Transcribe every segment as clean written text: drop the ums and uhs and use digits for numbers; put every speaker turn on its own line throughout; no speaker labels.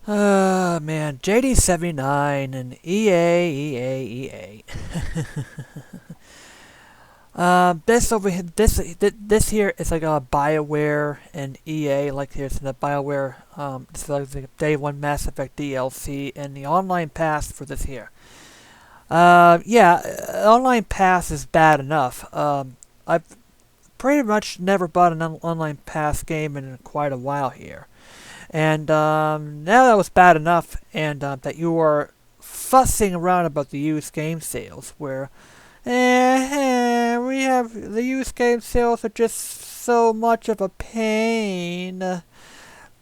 Man, JD79 and EA. This over here, this here is like a BioWare and EA. Like here's the BioWare. This is like the Day One Mass Effect DLC and the online pass for this here. Yeah, online pass is bad enough. I've pretty much never bought an online pass game in quite a while here. And now that was bad enough, and that you were fussing around about the used game sales, where we have the used game sales are just so much of a pain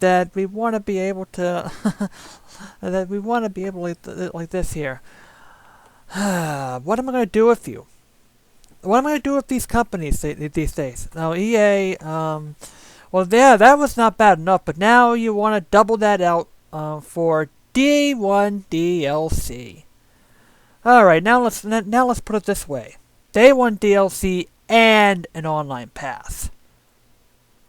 that we want to be able to like this here. What am I going to do with you? What am I going to do with these companies these days? Now EA, well, yeah, that was not bad enough, but now you want to double that out for D1 DLC. All right, now let's put it this way: Day One DLC and an online pass.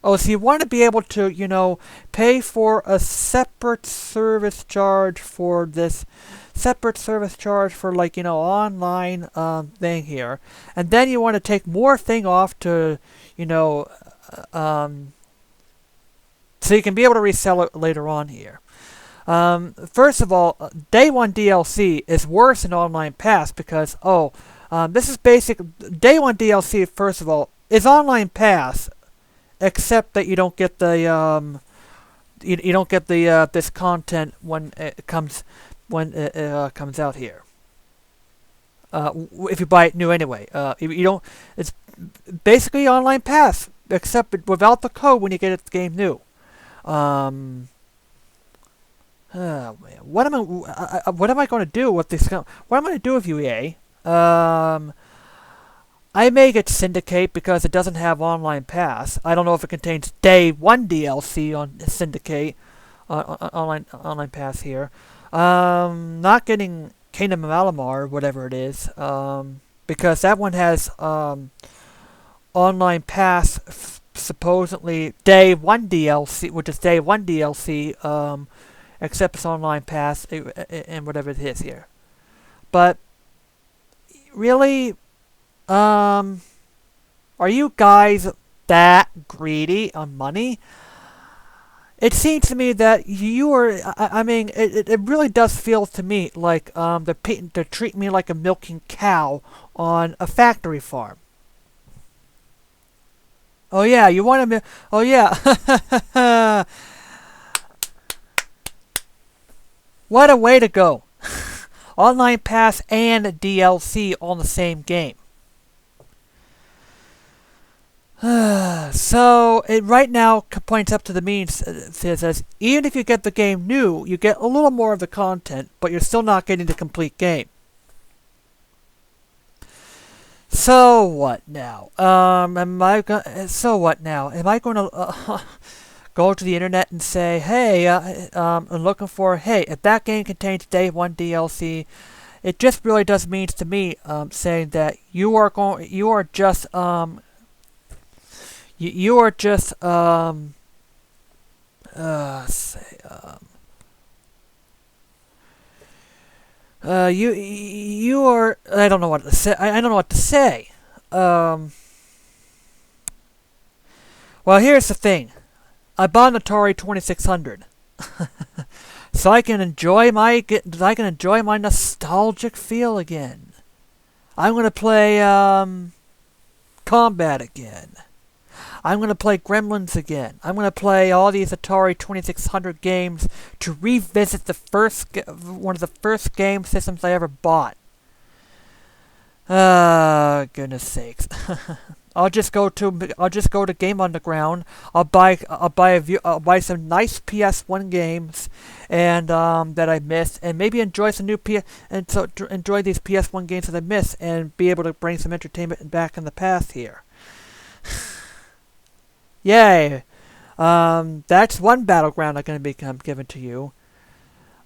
Oh, so you want to be able to, pay for a separate service charge for this, separate service charge for online thing here, and then you want to take more thing off to, so you can be able to resell it later on here. First of all, Day One DLC is worse than Online Pass because this is basic. Day One DLC, first of all, is Online Pass, except that you don't get the you don't get the this content when it comes out here. If you buy it new anyway, you don't. It's basically Online Pass, except without the code when you get the game new. Oh man, what am I going to do with this? What am I going to do with EA? I may get Syndicate because it doesn't have Online Pass. I don't know if it contains Day One DLC on Syndicate online Pass here. Not getting Kingdom of Alamar, whatever it is, because that one has Online Pass. Supposedly Day One DLC, which is Day One DLC, except it's Online Pass and whatever it is here. But really, are you guys that greedy on money? It seems to me that you are. I mean, it really does feel to me like they're treating me like a milking cow on a factory farm. Oh yeah, you want to? Oh yeah. What a way to go! Online Pass and DLC on the same game. So it right now points up to the means. It says even if you get the game new, you get a little more of the content, but you're still not getting the complete game. So what now? So what now? Am I going to go to the internet and say, hey, I'm looking for, hey, if that game contains Day One DLC, it just really does means to me, saying that you are just you are. I don't know what to say. I don't know what to say. Well, here's the thing. I bought an Atari 2600, so I can enjoy my nostalgic feel again. I'm gonna play Combat again. I'm going to play Gremlins again. I'm going to play all these Atari 2600 games to revisit one of the first game systems I ever bought. Goodness sakes. I'll just go to Game Underground. I'll buy some nice PS1 games and that I missed, and maybe enjoy some new enjoy these PS1 games that I missed, and be able to bring some entertainment back in the past here. Yay! That's one battleground I'm going to become given to you.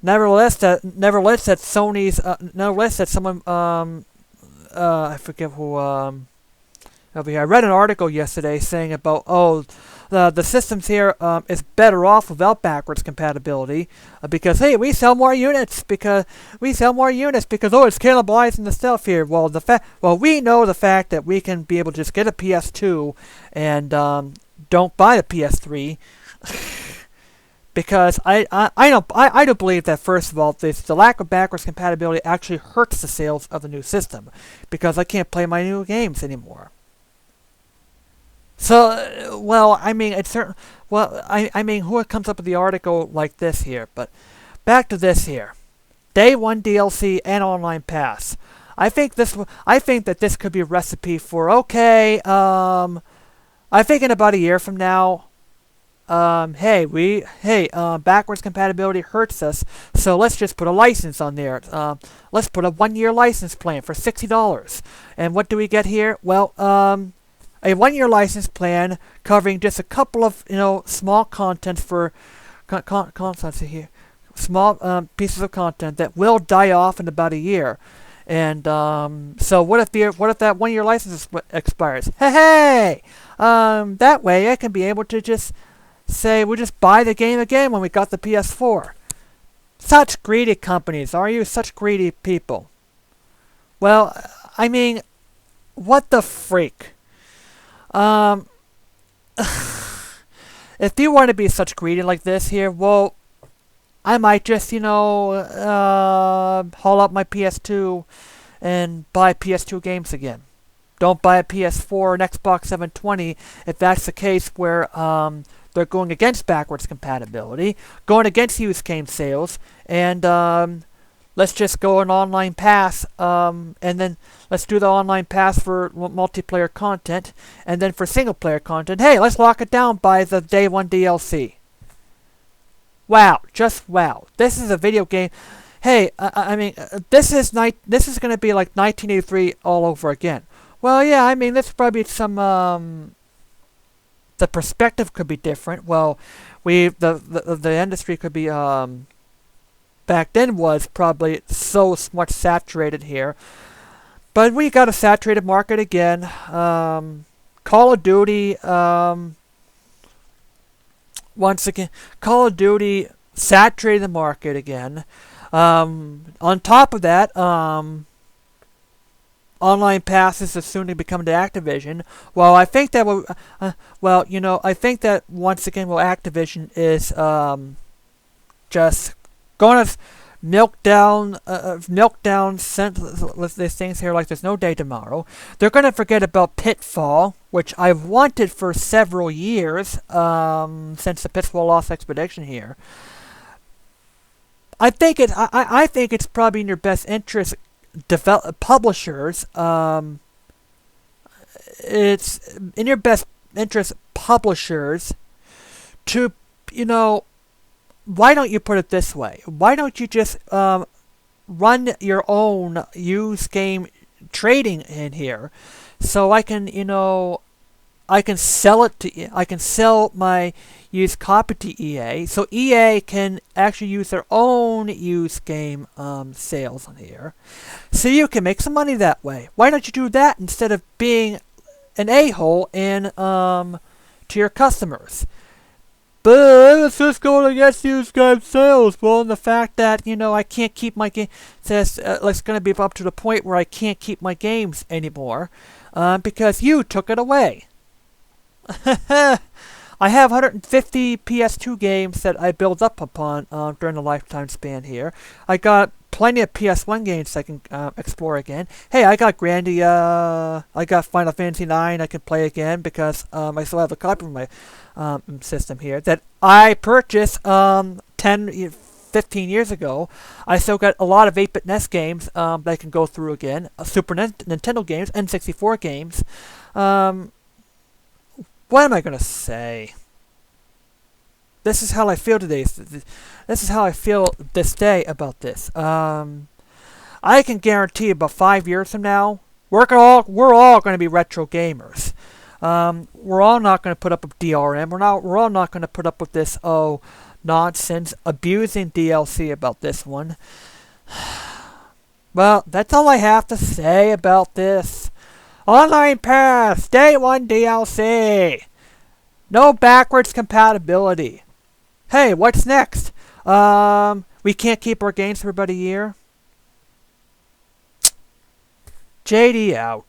Nevertheless, that someone I forget who over here. I read an article yesterday saying about the systems here is better off without backwards compatibility because hey, we sell more units because oh, it's cannibalizing the stuff here. Well, we know the fact that we can be able to just get a PS2 and don't buy the PS3. Because I don't believe that, first of all, the lack of backwards compatibility actually hurts the sales of the new system, because I can't play my new games anymore. So, well, I mean, it's certain. Well, I mean, who comes up with the article like this here? But back to this here, Day One DLC and Online Pass. I think that this could be a recipe for okay. I think in about a year from now. Backwards compatibility hurts us, so let's just put a license on there. Let's put a 1-year license plan for $60. And what do we get here? Well, a 1-year license plan covering just a couple of, small contents for contents here, small pieces of content that will die off in about a year. And so what if that 1-year license expires? That way I can be able to just say we'll just buy the game again when we got the PS4. Such greedy companies, are you? Such greedy people. Well, I mean, what the freak? If you want to be such greedy like this here, well, I might just, haul up my PS2 and buy PS2 games again. Don't buy a PS4 or an Xbox 720 if that's the case where they're going against backwards compatibility, going against used game sales, and let's just go an online pass, and then let's do the online pass for multiplayer content, and then for single player content, hey, let's lock it down by the Day One DLC. Wow, just wow. This is a video game. Hey, I mean, this is going to be like 1983 all over again. Well, yeah, I mean, there's probably some, the perspective could be different. Well, the industry could be, back then was probably so much saturated here. But we got a saturated market again. Call of Duty, once again, Call of Duty saturated the market again. On top of that, online passes is soon to become to Activision. Well, I think that I think that once again, Activision is just going to milk down these things here like there's no day tomorrow. They're going to forget about Pitfall, which I've wanted for several years, since the Pitfall Lost Expedition here. I think it's probably in your best interest, publishers. It's in your best interest, publishers, to why don't you put it this way? Why don't you just run your own used game trading in here, so I can sell my used copy to EA, so EA can actually use their own used game sales on here, so you can make some money that way. Why don't you do that instead of being an a-hole to your customers? But it's just going against used game sales. Well, and the fact that I can't keep my game, says it's going to be up to the point where I can't keep my games anymore, because you took it away. I have 150 PS2 games that I built up upon during the lifetime span here. I got plenty of PS1 games I can explore again. Hey, I got Grandia, I got Final Fantasy IX I can play again because I still have a copy of my system here that I purchased 10, 15 years ago. I still got a lot of 8-bit NES games that I can go through again, Super Nintendo games, N64 games. What am I going to say? This is how I feel today. This is how I feel this day about this. I can guarantee about 5 years from now, we're all going to be retro gamers. We're all not going to put up with DRM. We're all not going to put up with this nonsense, abusing DLC about this one. Well, that's all I have to say about this. Online Pass, Day One DLC. No backwards compatibility. Hey, what's next? We can't keep our games for about a year. JD out.